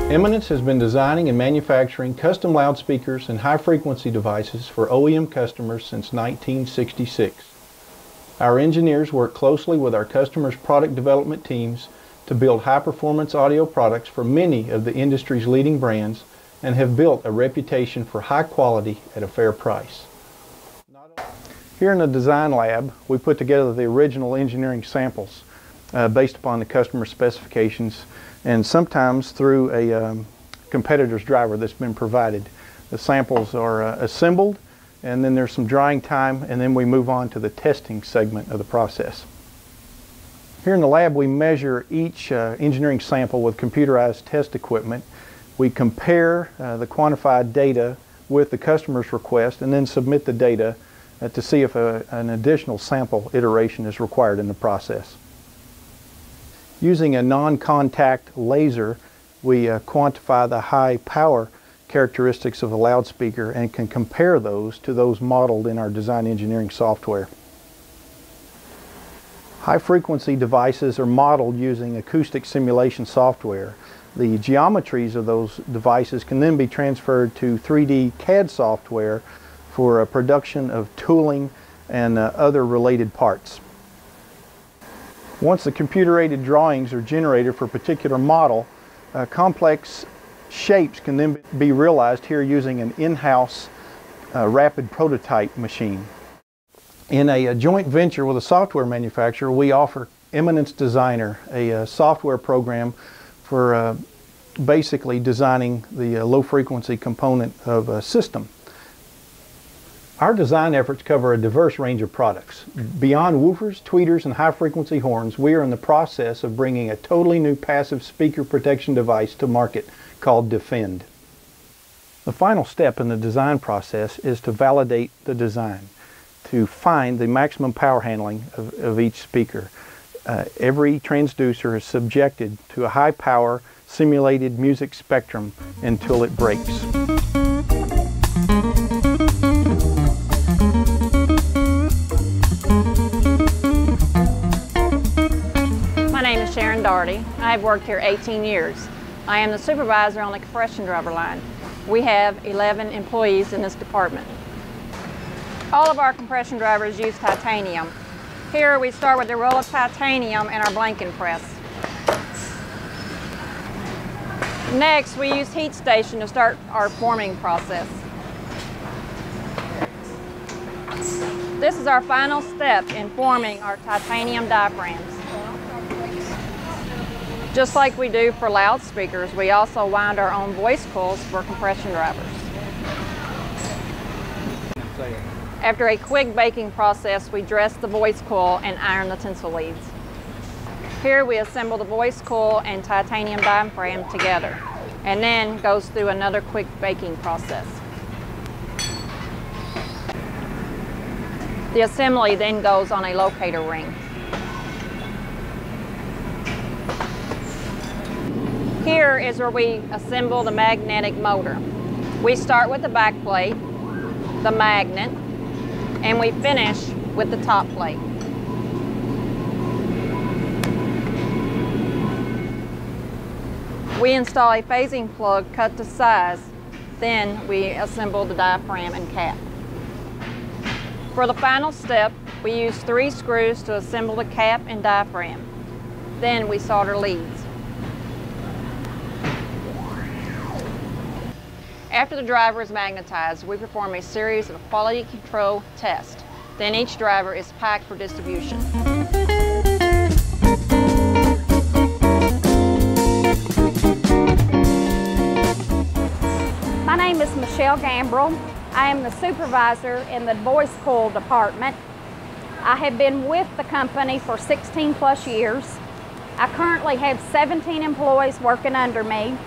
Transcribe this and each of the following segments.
EMINENCE has been designing and manufacturing custom loudspeakers and high-frequency devices for OEM customers since 1966. Our engineers work closely with our customers' product development teams to build high-performance audio products for many of the industry's leading brands and have built a reputation for high quality at a fair price. Here in the design lab, we put together the original engineering samples based upon the customer specifications, and sometimes through a competitor's driver that's been provided. The samples are assembled, and then there's some drying time, and then we move on to the testing segment of the process. Here in the lab, we measure each engineering sample with computerized test equipment. We compare the quantified data with the customer's request and then submit the data to see if an additional sample iteration is required in the process. Using a non-contact laser, we quantify the high power characteristics of a loudspeaker and can compare those to those modeled in our design engineering software. High-frequency devices are modeled using acoustic simulation software. The geometries of those devices can then be transferred to 3D CAD software for a production of tooling and other related parts. Once the computer-aided drawings are generated for a particular model, complex shapes can then be realized here using an in-house rapid prototype machine. In a joint venture with a software manufacturer, we offer EMINENCE Designer, a software program for basically designing the low-frequency component of a system. Our design efforts cover a diverse range of products. Beyond woofers, tweeters, and high-frequency horns, we are in the process of bringing a totally new passive speaker protection device to market called Defend. The final step in the design process is to validate the design, to find the maximum power handling of each speaker. Every transducer is subjected to a high-power simulated music spectrum until it breaks. I have worked here 18 years. I am the supervisor on the compression driver line. We have 11 employees in this department. All of our compression drivers use titanium. Here we start with a roll of titanium and our blanking press. Next, we use heat station to start our forming process. This is our final step in forming our titanium diaphragms. Just like we do for loudspeakers, we also wind our own voice coils for compression drivers. After a quick baking process, we dress the voice coil and iron the tinsel leads. Here we assemble the voice coil and titanium diaphragm together, and then goes through another quick baking process. The assembly then goes on a locator ring. Here is where we assemble the magnetic motor. We start with the back plate, the magnet, and we finish with the top plate. We install a phasing plug cut to size, then we assemble the diaphragm and cap. For the final step, we use 3 screws to assemble the cap and diaphragm. Then we solder leads. After the driver is magnetized, we perform a series of quality control tests. Then each driver is packed for distribution. My name is Michelle Gambrell. I am the supervisor in the voice coil department. I have been with the company for 16 plus years. I currently have 17 employees working under me.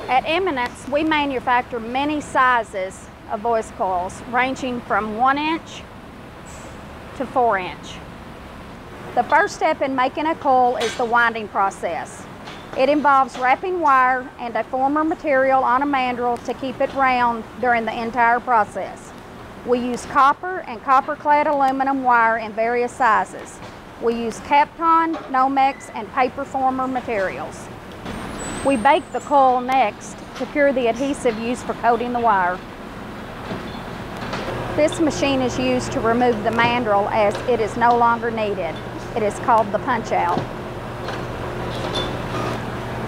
At EMINENCE, we manufacture many sizes of voice coils, ranging from 1 inch to 4 inch. The first step in making a coil is the winding process. It involves wrapping wire and a former material on a mandrel to keep it round during the entire process. We use copper and copper-clad aluminum wire in various sizes. We use Kapton, Nomex, and paper former materials. We bake the coil next to cure the adhesive used for coating the wire. This machine is used to remove the mandrel as it is no longer needed. It is called the punch out.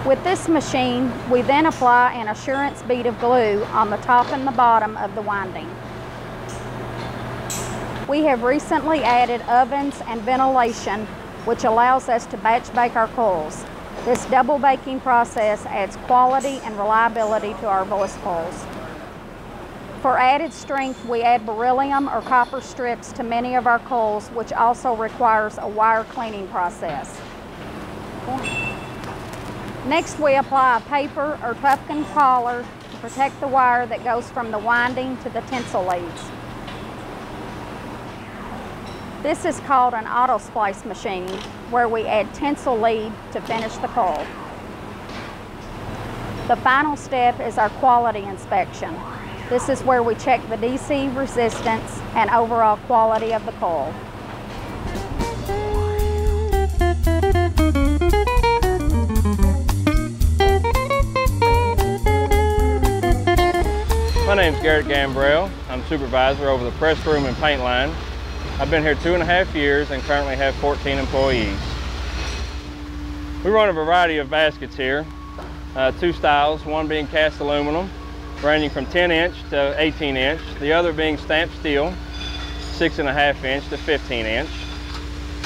With this machine, we then apply an assurance bead of glue on the top and the bottom of the winding. We have recently added ovens and ventilation, which allows us to batch bake our coils. This double baking process adds quality and reliability to our voice coils. For added strength, we add beryllium or copper strips to many of our coils, which also requires a wire cleaning process. Next, we apply a paper or puffkin collar to protect the wire that goes from the winding to the tinsel leads. This is called an auto splice machine, where we add tinsel lead to finish the coil. The final step is our quality inspection. This is where we check the DC resistance and overall quality of the coil. My name's Garrett Gambrell. I'm supervisor over the press room and paint line. I've been here 2.5 years and currently have 14 employees. We run a variety of baskets here, two styles, one being cast aluminum, ranging from 10-inch to 18-inch, the other being stamped steel, 6.5-inch to 15-inch.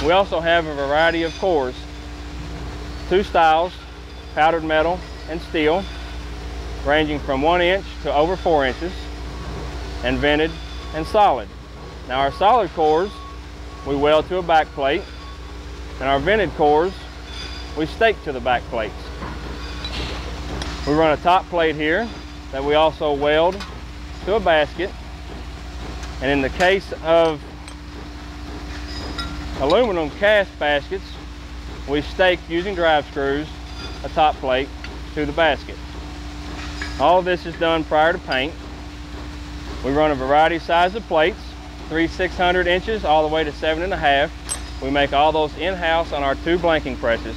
We also have a variety of cores, two styles, powdered metal and steel, ranging from 1 inch to over 4 inches, and vented and solid. Now our solid cores, we weld to a back plate, and our vented cores, we stake to the back plates. We run a top plate here that we also weld to a basket, and in the case of aluminum cast baskets, we stake using drive screws a top plate to the basket. All of this is done prior to paint. We run a variety of size of plates, 3 600 inches all the way to 7.5. We make all those in-house on our 2 blanking presses.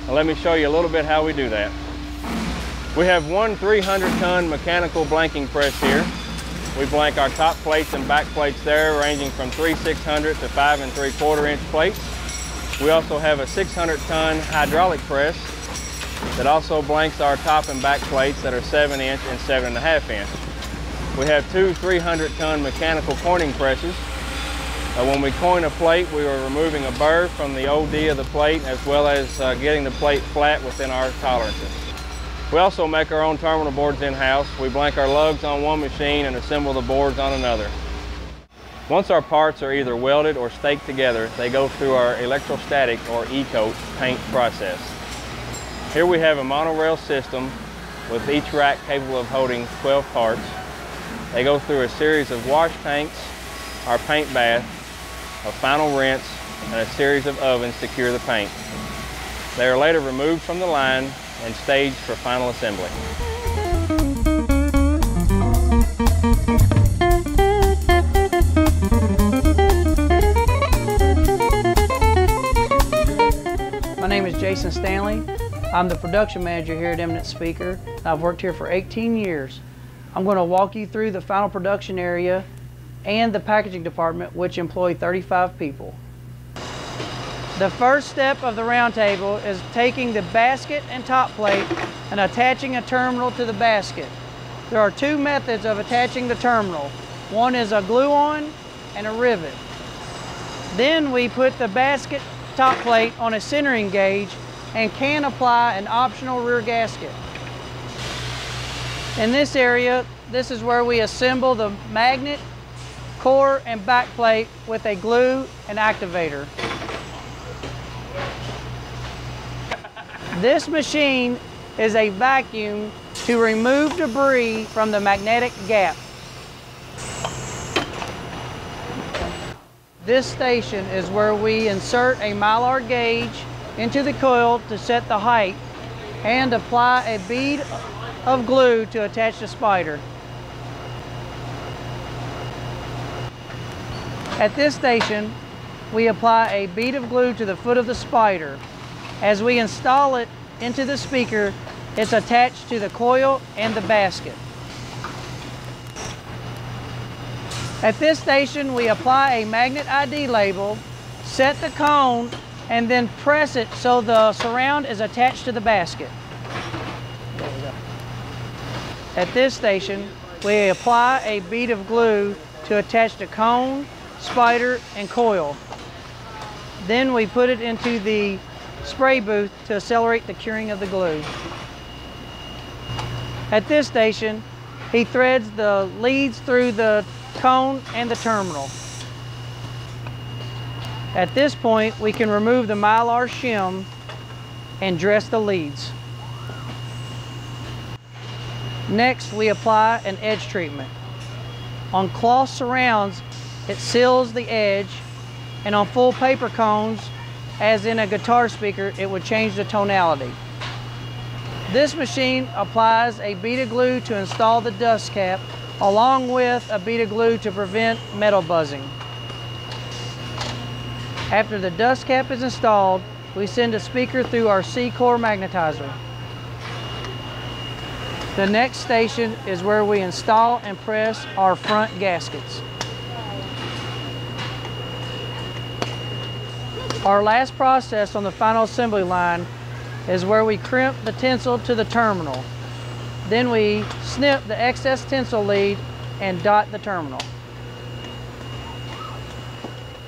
Now let me show you a little bit how we do that. We have one 300-ton mechanical blanking press here. We blank our top plates and back plates there, ranging from 3 600 to 5 3/4 inch plates. We also have a 600-ton hydraulic press that also blanks our top and back plates that are 7-inch and 7.5 inch. We have 2 300-ton mechanical coining presses. When we coin a plate, we are removing a burr from the OD of the plate, as well as getting the plate flat within our tolerances. We also make our own terminal boards in-house. We blank our lugs on one machine and assemble the boards on another. Once our parts are either welded or staked together, they go through our electrostatic or E-coat paint process. Here we have a monorail system with each rack capable of holding 12 parts. They go through a series of wash tanks, our paint bath, a final rinse, and a series of ovens to cure the paint. They are later removed from the line and staged for final assembly. My name is Jason Stanley. I'm the production manager here at Eminence Speaker. I've worked here for 18 years. I'm going to walk you through the final production area and the packaging department, which employ 35 people. The first step of the round table is taking the basket and top plate and attaching a terminal to the basket. There are 2 methods of attaching the terminal. One is a glue-on and a rivet. Then we put the basket top plate on a centering gauge and can apply an optional rear gasket. In this area, this is where we assemble the magnet, core, and back plate with a glue and activator. This machine is a vacuum to remove debris from the magnetic gap. This station is where we insert a mylar gauge into the coil to set the height and apply a bead of glue to attach the spider. At this station, we apply a bead of glue to the foot of the spider. As we install it into the speaker, it's attached to the coil and the basket. At this station, we apply a magnet ID label, set the cone, and then press it so the surround is attached to the basket. There we go. At this station, we apply a bead of glue to attach the cone, spider, and coil. Then we put it into the spray booth to accelerate the curing of the glue. At this station, he threads the leads through the cone and the terminal. At this point, we can remove the mylar shim and dress the leads. Next, we apply an edge treatment. On cloth surrounds, it seals the edge, and on full paper cones, as in a guitar speaker, it would change the tonality. This machine applies a bead of glue to install the dust cap, along with a bead of glue to prevent metal buzzing. After the dust cap is installed, we send a speaker through our C-core magnetizer. The next station is where we install and press our front gaskets. Our last process on the final assembly line is where we crimp the tinsel to the terminal. Then we snip the excess tinsel lead and dot the terminal.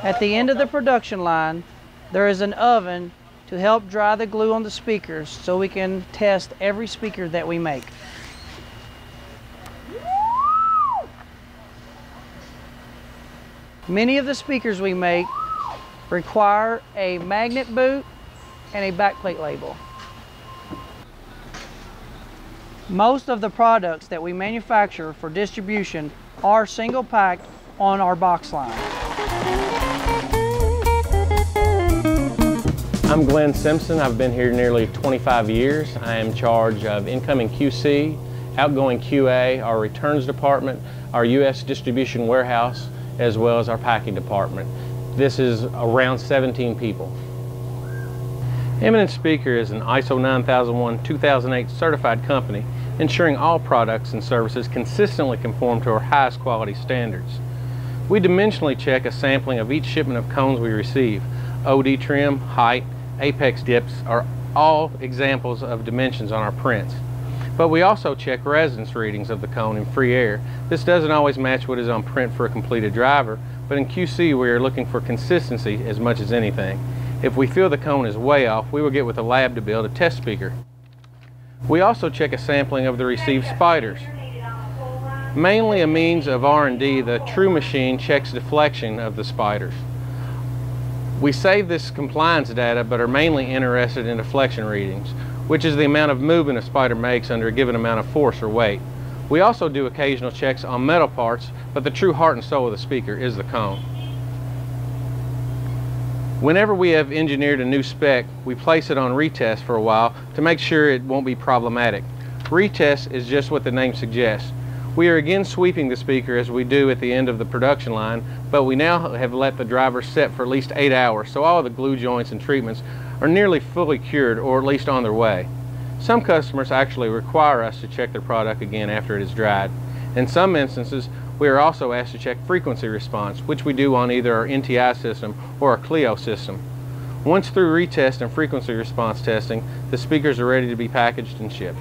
At the end of the production line, there is an oven to help dry the glue on the speakers so we can test every speaker that we make. Many of the speakers we make require a magnet boot and a backplate label. Most of the products that we manufacture for distribution are single packed on our box line. I'm Glenn Simpson. I've been here nearly 25 years. I am in charge of incoming QC, outgoing QA, our returns department, our U.S. distribution warehouse, as well as our packing department. This is around 17 people. Eminence Speaker is an ISO 9001-2008 certified company, ensuring all products and services consistently conform to our highest quality standards. We dimensionally check a sampling of each shipment of cones we receive. OD trim, height, apex dips are all examples of dimensions on our prints. But we also check resonance readings of the cone in free air. This doesn't always match what is on print for a completed driver, but in QC we are looking for consistency as much as anything. If we feel the cone is way off, we will get with a lab to build a test speaker. We also check a sampling of the received spiders. Mainly a means of R&D, the True machine checks deflection of the spiders. We save this compliance data but are mainly interested in deflection readings, which is the amount of movement a spider makes under a given amount of force or weight. We also do occasional checks on metal parts, but the true heart and soul of the speaker is the cone. Whenever we have engineered a new spec, we place it on retest for a while to make sure it won't be problematic. Retest is just what the name suggests. We are again sweeping the speaker as we do at the end of the production line, but we now have let the driver set for at least 8 hours, so all of the glue joints and treatments are nearly fully cured, or at least on their way. Some customers actually require us to check their product again after it is dried. In some instances, we are also asked to check frequency response, which we do on either our NTI system or our Clio system. Once through retest and frequency response testing, the speakers are ready to be packaged and shipped.